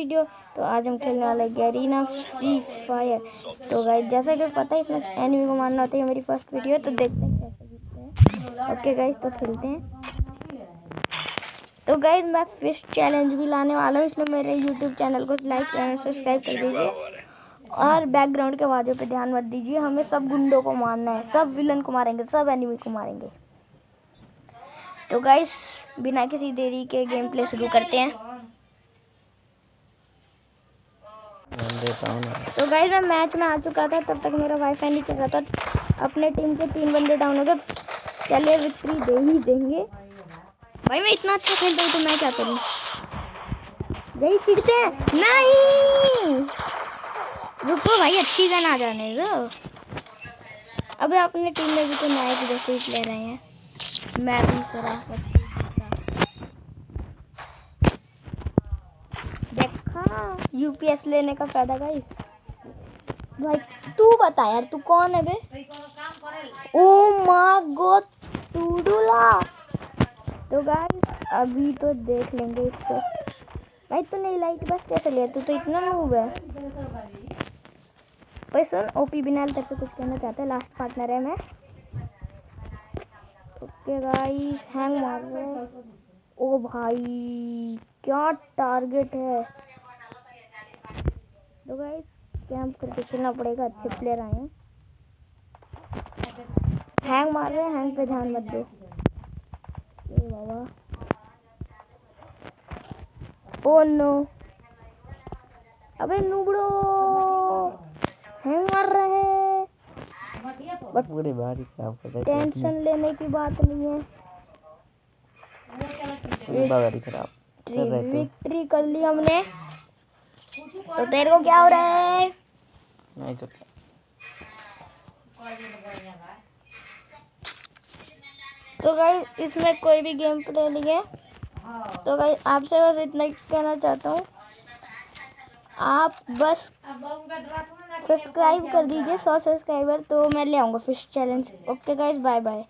Video. तो आज हम खेलने वाले गैरीना फ्री फायर। तो गाइस जैसा कि पता है इसमें एनिमी को मारना होता है। मेरी फर्स्ट वीडियो, तो देखते हैं कैसे जीतते हैं। ओके गाइस, तो खेलते हैं। तो गाइस मैं फिश चैलेंज भी लाने वाला हूँ, इसलिए मेरे यूट्यूब चैनल को लाइक एंड सब्सक्राइब कर दीजिए। और बैकग्राउंड के आवाज़ों पे ध्यान मत दीजिए। हमें सब गुंडों को मारना है, सब विलन को मारेंगे, सब एनिमी को मारेंगे। तो गाइस बिना किसी देरी के गेम प्ले शुरू करते हैं। तो गाइस मैं मैच में आ चुका था, तब तक मेरा वाईफाई नहीं चल रहा था। अपने टीम के 3 बंदे डाउन हो गए। चलिए विक्ट्री दे ही देंगे। भाई मैं इतना अच्छा खेलता हूँ तो मैं क्या करूँ। यही चिढ़ते हैं। नहीं रुको भाई, अच्छी गन आ जाने दो। अबे अपने टीम में भी तो नए की जैसे ही प्लेयर आए हैं। मैं भी करा देखा यूपीएस लेने का फायदा गाइस। भाई तू बता यार, तू कौन है बे? Oh my God टूडूला। तो गाइस अभी तो देख लेंगे इसको। भाई तूने लाइट बस कैसे लिया? तू तो इतना नूब है। भाई सुन, ओपी बिनाल तेरे से कुछ कहना चाहते हैं। लास्ट पार्टनर है मैं। ओके गाइस हैंग मार रहे। ओ भाई क्या टारगेट है। तो गाइस कैंप करके खेलना पड़ेगा, अच्छे प्लेयर आए हैं। हैंग मार रहे हैं, हैंग पे ध्यान मत दो। ए बाबा ओ नो, अबे नूबड़ो हैंग मार रहे हैं। बट पूरे भारी काम कर रहे हैं। टेंशन लेने की बात नहीं है। विक्ट्री कर ली हमने। तो तेरे को क्या हो रहा है? नहीं तो गाइस इसमें कोई भी गेम प्ले नहीं है। तो गाइस आपसे बस इतना ही कहना चाहता हूँ, आप बस सब्सक्राइब कर दीजिए। 100 सब्सक्राइबर तो मैं ले आऊँगा fish challenge. Okay guys bye bye.